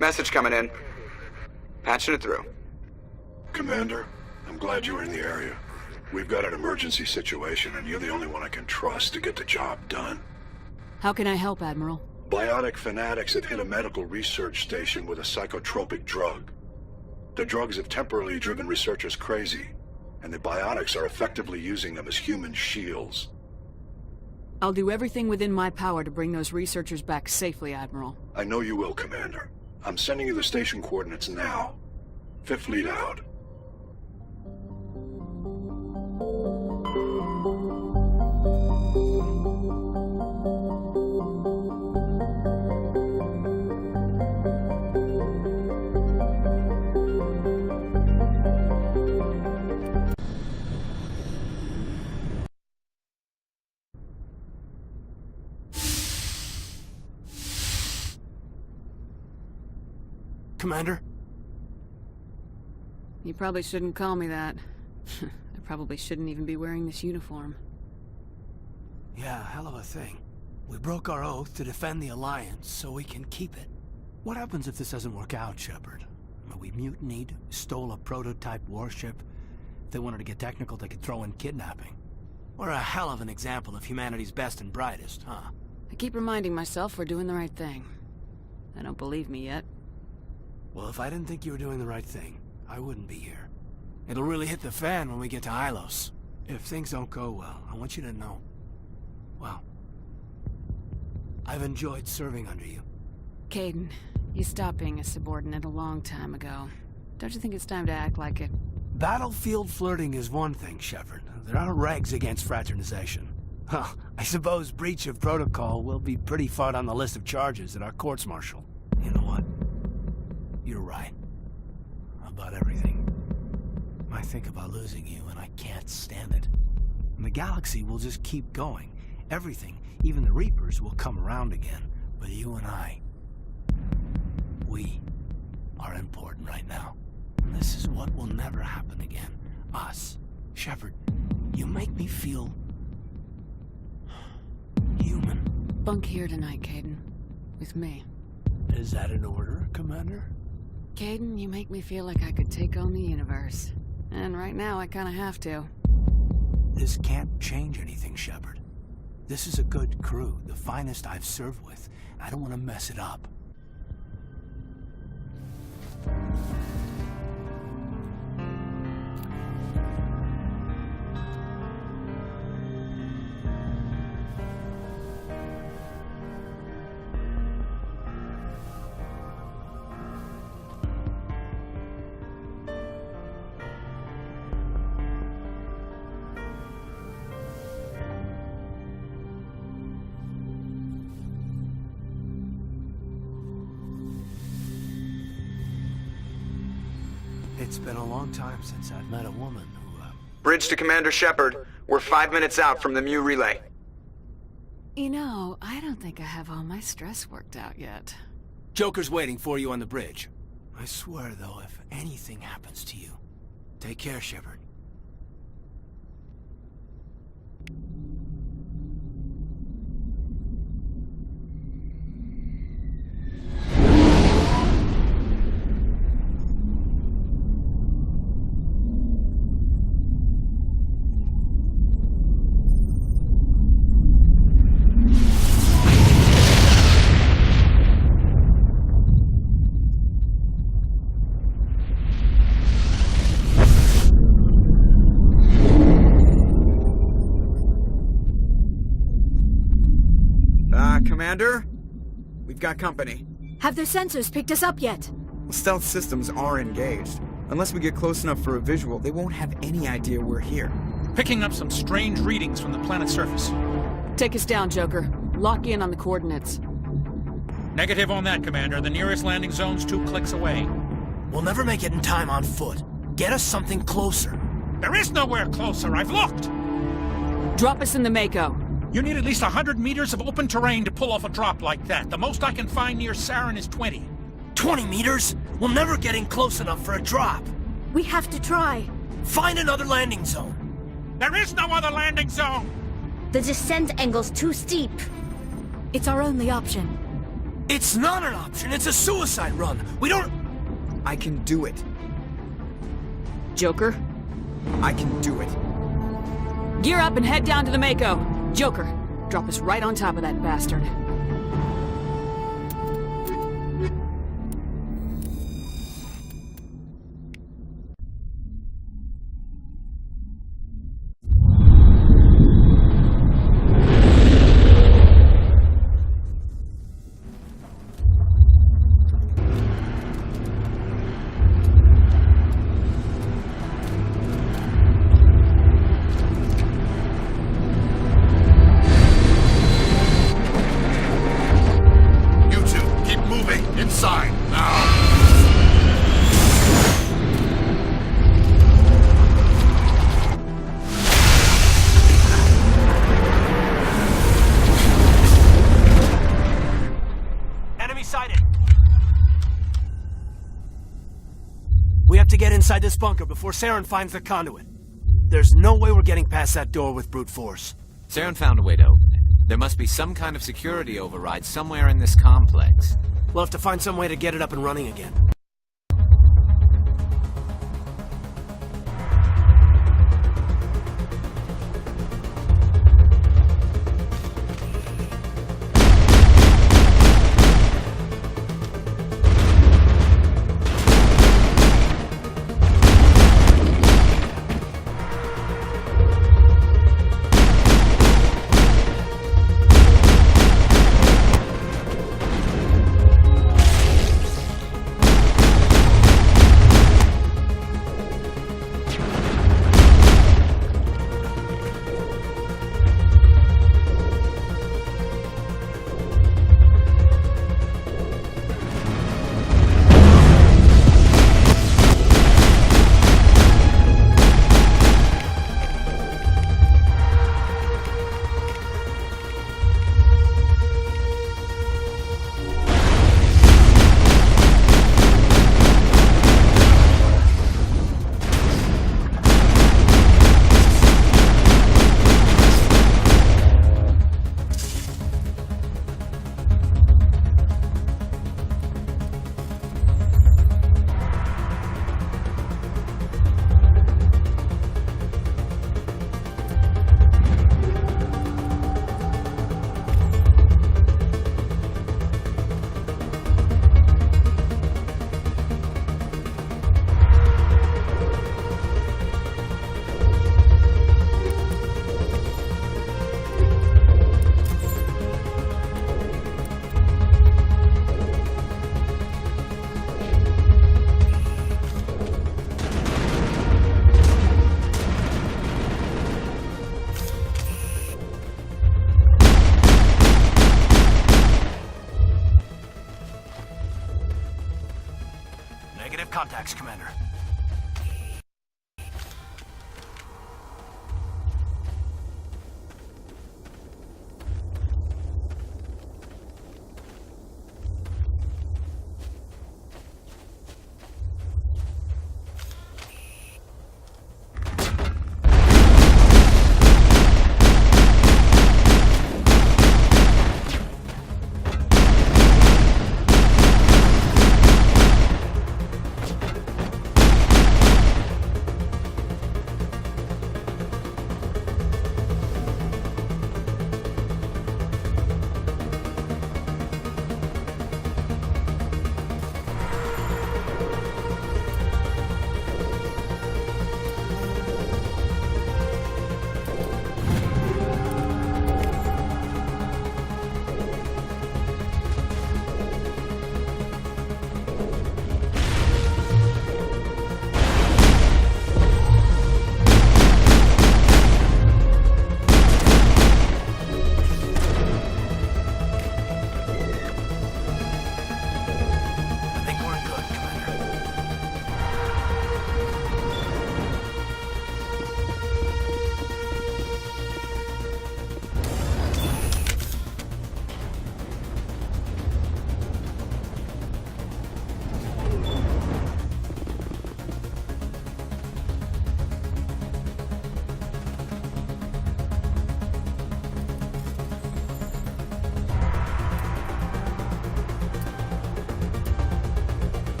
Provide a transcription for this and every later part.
Message coming in. Patching it through. Commander, I'm glad you were in the area. We've got an emergency situation, and you're the only one I can trust to get the job done. How can I help, Admiral? Biotic fanatics have hit a medical research station with a psychotropic drug. The drugs have temporarily driven researchers crazy, and the biotics are effectively using them as human shields. I'll do everything within my power to bring those researchers back safely, Admiral. I know you will, Commander. I'm sending you the station coordinates now. Fifth Fleet out. Commander? You probably shouldn't call me that. I probably shouldn't even be wearing this uniform. Yeah, hell of a thing. We broke our oath to defend the Alliance, so we can keep it. What happens if this doesn't work out, Shepard? We mutinied, stole a prototype warship. If they wanted to get technical, they could throw in kidnapping. We're a hell of an example of humanity's best and brightest, huh? I keep reminding myself we're doing the right thing. I don't believe me yet. Well, if I didn't think you were doing the right thing, I wouldn't be here. It'll really hit the fan when we get to Hylos. If things don't go well, I want you to know. Well, I've enjoyed serving under you. Kaidan, you stopped being a subordinate a long time ago. Don't you think it's time to act like it? Battlefield flirting is one thing, Shepard. There are regs against fraternization. Huh, I suppose breach of protocol will be pretty far on the list of charges at our courts-martial. You know what? You're right. About everything. I think about losing you, and I can't stand it. And the galaxy will just keep going. Everything, even the Reapers, will come around again. But you and I, we are important right now. And this is what will never happen again. Us. Shepard, you make me feel human. Bunk here tonight, Kaidan. With me. Is that an order, Commander? Kaidan, you make me feel like I could take on the universe. And right now, I kinda have to. This can't change anything, Shepard. This is a good crew, the finest I've served with. I don't want to mess it up. It's been a long time since I've met a woman who, Bridge to Commander Shepard. We're 5 minutes out from the Mu relay. You know, I don't think I have all my stress worked out yet. Joker's waiting for you on the bridge. I swear, though, if anything happens to you, take care, Shepard. Commander? We've got company. Have their sensors picked us up yet? Stealth systems are engaged. Unless we get close enough for a visual, they won't have any idea we're here. Picking up some strange readings from the planet's surface. Take us down, Joker. Lock in on the coordinates. Negative on that, Commander. The nearest landing zone's 2 clicks away. We'll never make it in time on foot. Get us something closer. There is nowhere closer. I've looked. Drop us in the Mako. You need at least 100 meters of open terrain to pull off a drop like that. The most I can find near Saren is 20. 20 meters? We'll never get in close enough for a drop. We have to try. Find another landing zone. There is no other landing zone! The descent angle's too steep. It's our only option. It's not an option. It's a suicide run. We don't... I can do it. Joker, I can do it. gear up and head down to the Mako. Joker, drop us right on top of that bastard. Inside, now! Enemy sighted. We have to get inside this bunker before Saren finds the conduit. There's no way we're getting past that door with brute force. Saren found a way to open it. There must be some kind of security override somewhere in this complex. We'll have to find some way to get it up and running again. Negative contacts, Commander.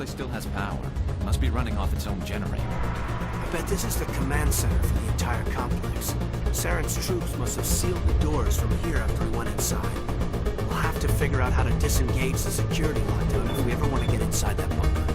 place still has power. Must be running off its own generator. I bet this is the command center for the entire complex. Saren's troops must have sealed the doors from here after we went inside. We'll have to figure out how to disengage the security lockdown if we ever want to get inside that bunker.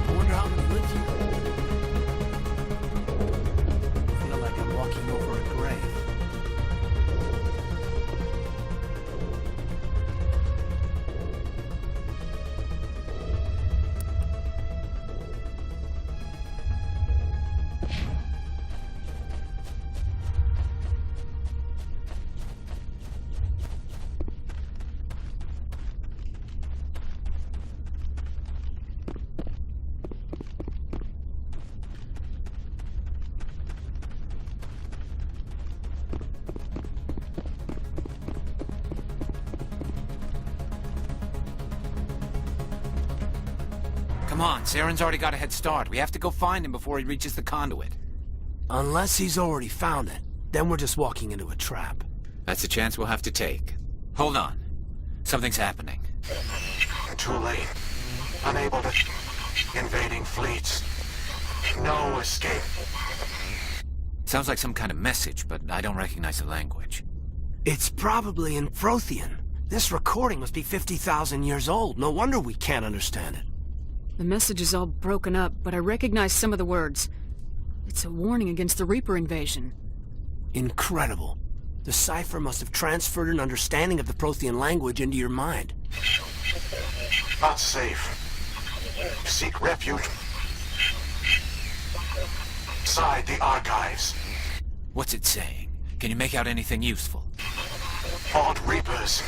I wonder how many live here. I feel like I'm walking over a grave. Come on, Saren's already got a head start. We have to go find him before he reaches the conduit. Unless he's already found it, then we're just walking into a trap. That's a chance we'll have to take. Hold on. Something's happening. Too late. Unable to... Invading fleets. No escape. Sounds like some kind of message, but I don't recognize the language. It's probably in Prothean. This recording must be 50,000 years old. No wonder we can't understand it. The message is all broken up, but I recognize some of the words. It's a warning against the Reaper invasion. Incredible. The cipher must have transferred an understanding of the Prothean language into your mind. Not safe. Seek refuge. Inside the archives. What's it saying? Can you make out anything useful? Fought Reapers.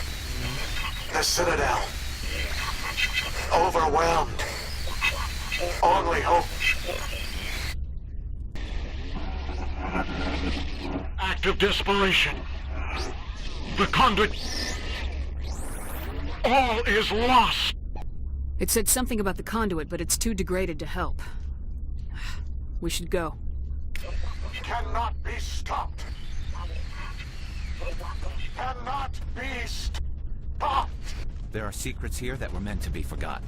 The Citadel. Overwhelmed. Only hope. Act of desperation. The conduit. All is lost. It said something about the conduit, but it's too degraded to help. We should go. Cannot be stopped. Cannot be stopped. There are secrets here that were meant to be forgotten.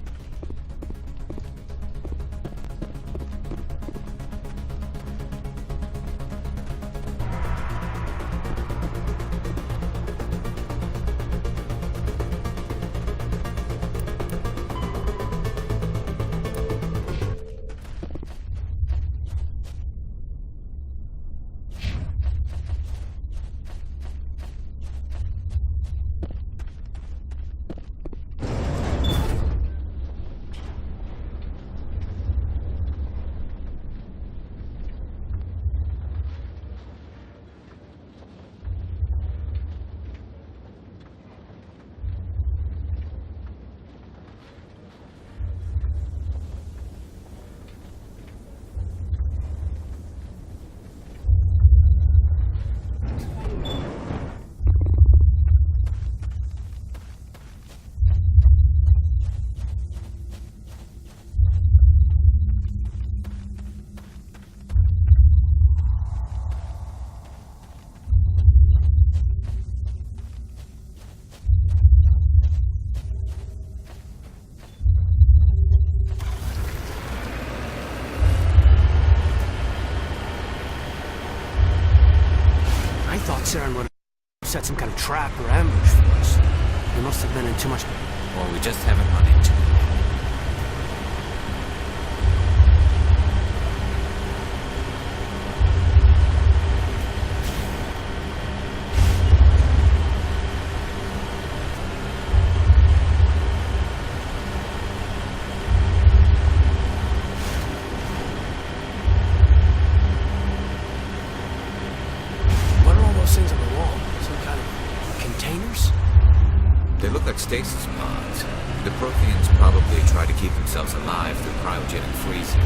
thought Saren would have set some kind of trap or ambush for us. We must have been in too much... Or we just haven't run into it. What are all those things on the wall? Some kind of containers? They look like stasis pods. The Protheans probably try to keep themselves alive through cryogenic freezing.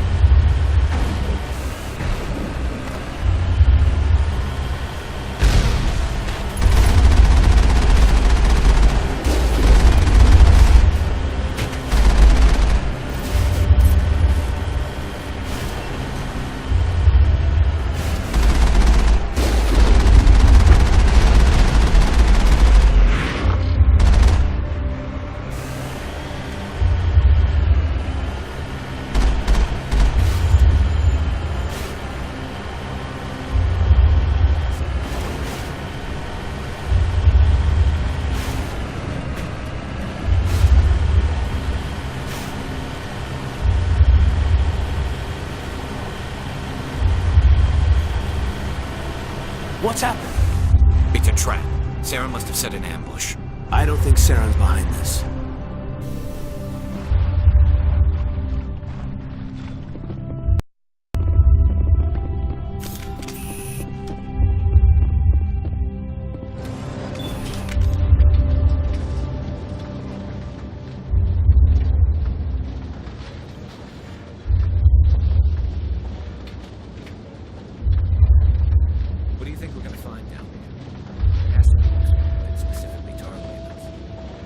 What's happening? It's a trap. Saren must have set an ambush. I don't think Saren's behind this. What do you think we're gonna find down there? Has to be something specifically targeting us.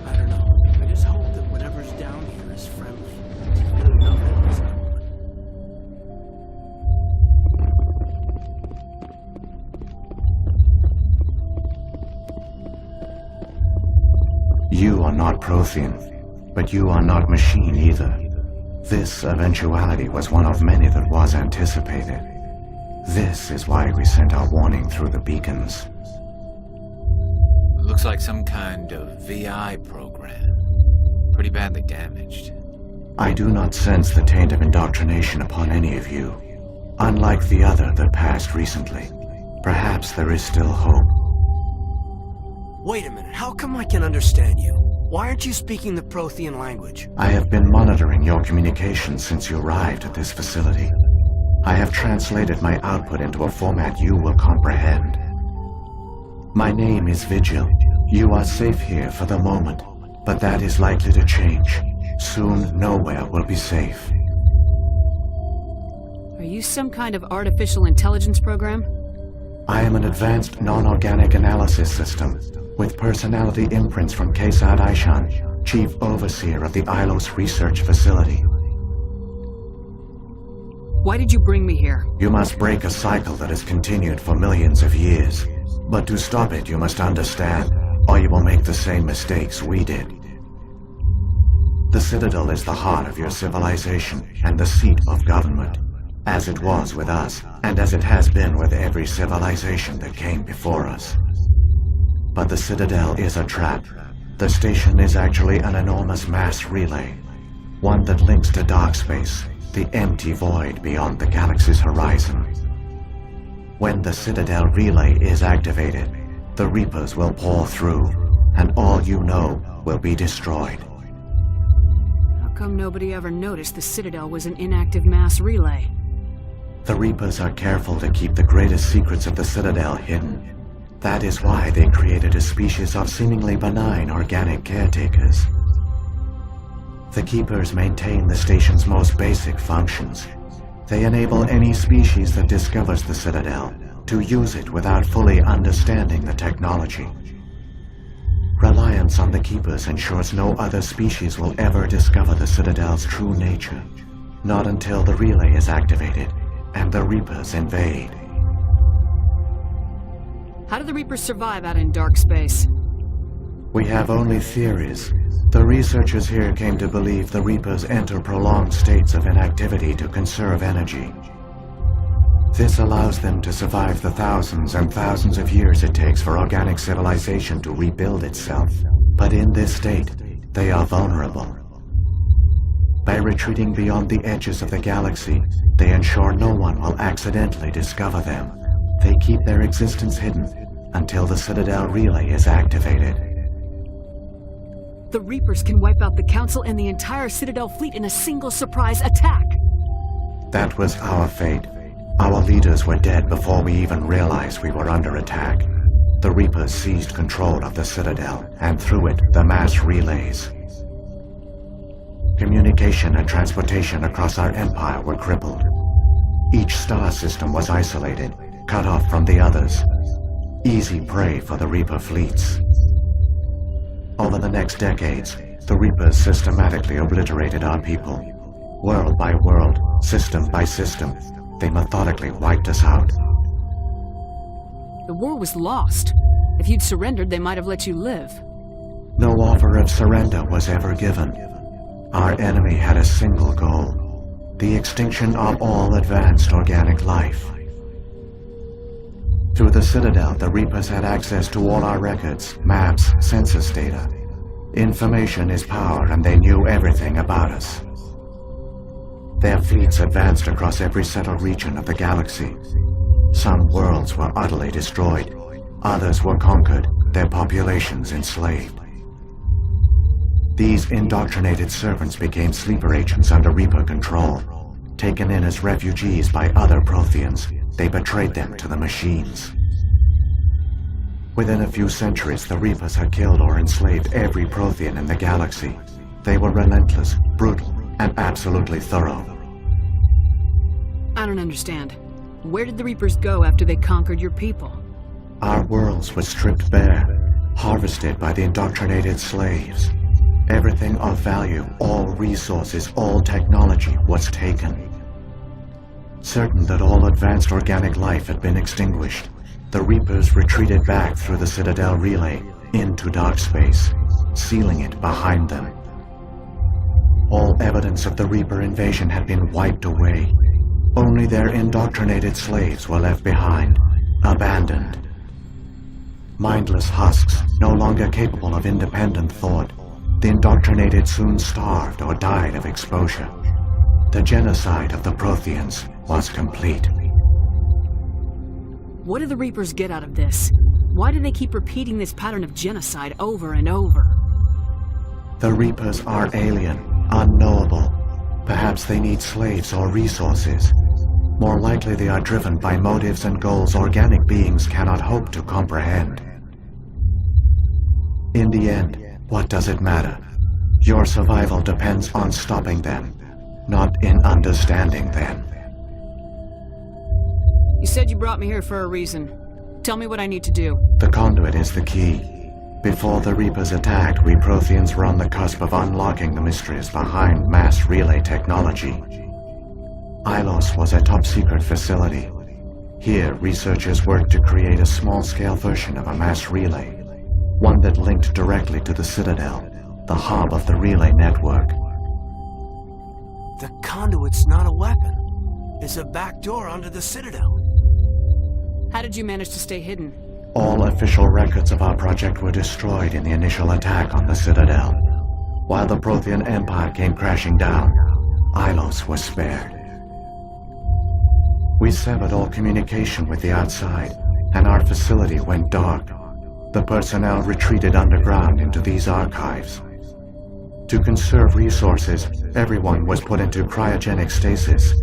I don't know. I just hope that whatever's down here is friendly. I don't know that it is anyone. You are not Prothean, but you are not machine either. This eventuality was one of many that was anticipated. This is why we sent our warning through the beacons. It looks like some kind of VI program. Pretty badly damaged. I do not sense the taint of indoctrination upon any of you, unlike the other that passed recently. Perhaps there is still hope. Wait a minute, how come I can understand you? Why aren't you speaking the Prothean language? I have been monitoring your communications since you arrived at this facility. I have translated my output into a format you will comprehend. My name is Vigil. You are safe here for the moment, but that is likely to change. Soon, nowhere will be safe. Are you some kind of artificial intelligence program? I am an advanced non-organic analysis system, with personality imprints from Kesad Aishan, Chief Overseer of the Ilos Research Facility. Why did you bring me here? You must break a cycle that has continued for millions of years. But to stop it, you must understand, or you will make the same mistakes we did. The Citadel is the heart of your civilization and the seat of government, as it was with us, and as it has been with every civilization that came before us. But the Citadel is a trap. The station is actually an enormous mass relay, one that links to dark space, the empty void beyond the galaxy's horizon. When the Citadel relay is activated, the Reapers will pour through, and all you know will be destroyed. How come nobody ever noticed the Citadel was an inactive mass relay? The Reapers are careful to keep the greatest secrets of the Citadel hidden. That is why they created a species of seemingly benign organic caretakers. The Keepers maintain the station's most basic functions. They enable any species that discovers the Citadel to use it without fully understanding the technology. Reliance on the Keepers ensures no other species will ever discover the Citadel's true nature. Not until the relay is activated and the Reapers invade. How do the Reapers survive out in dark space? We have only theories. The researchers here came to believe the Reapers enter prolonged states of inactivity to conserve energy. This allows them to survive the thousands and thousands of years it takes for organic civilization to rebuild itself. But in this state, they are vulnerable. By retreating beyond the edges of the galaxy, they ensure no one will accidentally discover them. They keep their existence hidden until the Citadel relay is activated. The Reapers can wipe out the Council and the entire Citadel fleet in a single surprise attack. That was our fate. Our leaders were dead before we even realized we were under attack. The Reapers seized control of the Citadel, and through it, the mass relays. Communication and transportation across our empire were crippled. Each star system was isolated, cut off from the others. Easy prey for the Reaper fleets. Over the next decades, the Reapers systematically obliterated our people. World by world, system by system, they methodically wiped us out. The war was lost. If you'd surrendered, they might have let you live. No offer of surrender was ever given. Our enemy had a single goal: the extinction of all advanced organic life. Through the Citadel, the Reapers had access to all our records, maps, census data. Information is power, and they knew everything about us. Their fleets advanced across every settled region of the galaxy. Some worlds were utterly destroyed. Others were conquered, their populations enslaved. These indoctrinated servants became sleeper agents under Reaper control. Taken in as refugees by other Protheans, they betrayed them to the machines. Within a few centuries, the Reapers had killed or enslaved every Prothean in the galaxy. They were relentless, brutal, and absolutely thorough. I don't understand. Where did the Reapers go after they conquered your people? Our worlds were stripped bare, harvested by the indoctrinated slaves. Everything of value, all resources, all technology was taken. Certain that all advanced organic life had been extinguished, the Reapers retreated back through the Citadel relay into dark space, sealing it behind them. All evidence of the Reaper invasion had been wiped away. Only their indoctrinated slaves were left behind, abandoned. Mindless husks, no longer capable of independent thought, the indoctrinated soon starved or died of exposure. The genocide of the Protheans was complete. What do the Reapers get out of this? Why do they keep repeating this pattern of genocide over and over? The Reapers are alien, unknowable. Perhaps they need slaves or resources. More likely they are driven by motives and goals organic beings cannot hope to comprehend. In the end, what does it matter? Your survival depends on stopping them, not in understanding them. You said you brought me here for a reason. Tell me what I need to do. The conduit is the key. Before the Reapers attacked, we Protheans were on the cusp of unlocking the mysteries behind mass relay technology. Ilos was a top-secret facility. Here, researchers worked to create a small-scale version of a mass relay, one that linked directly to the Citadel, the hub of the relay network. The conduit's not a weapon. It's a backdoor under the Citadel. How did you manage to stay hidden? All official records of our project were destroyed in the initial attack on the Citadel. While the Prothean Empire came crashing down, Ilos was spared. We severed all communication with the outside, and our facility went dark. The personnel retreated underground into these archives. To conserve resources, everyone was put into cryogenic stasis.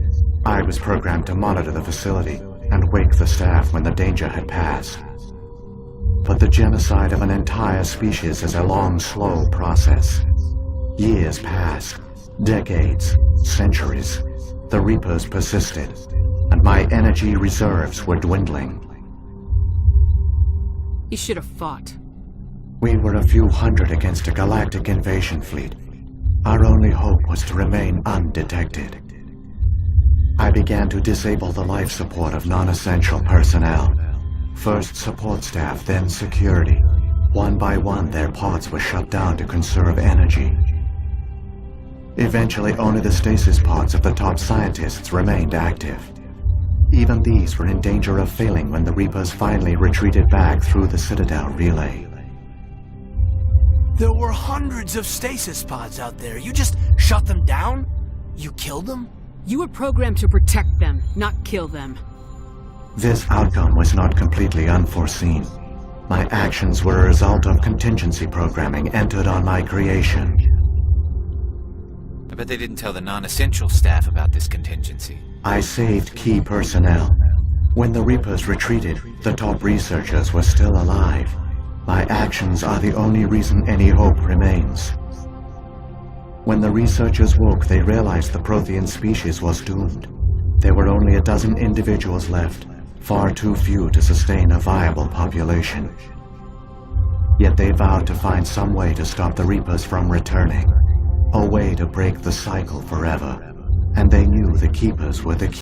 I was programmed to monitor the facility and wake the staff when the danger had passed. But the genocide of an entire species is a long, slow process. Years passed, decades, centuries. The Reapers persisted, and my energy reserves were dwindling. You should have fought. We were a few hundred against a galactic invasion fleet. Our only hope was to remain undetected. I began to disable the life support of non-essential personnel. First support staff, then security. One by one, their pods were shut down to conserve energy. Eventually, only the stasis pods of the top scientists remained active. Even these were in danger of failing when the Reapers finally retreated back through the Citadel relay. There were hundreds of stasis pods out there. You just shut them down? You killed them? You were programmed to protect them, not kill them. This outcome was not completely unforeseen. My actions were a result of contingency programming entered on my creation. I bet they didn't tell the non-essential staff about this contingency. I saved key personnel. When the Reapers retreated, the top researchers were still alive. My actions are the only reason any hope remains. When the researchers woke, they realized the Prothean species was doomed. There were only a dozen individuals left, far too few to sustain a viable population. Yet they vowed to find some way to stop the Reapers from returning, a way to break the cycle forever. And they knew the Keepers were the key.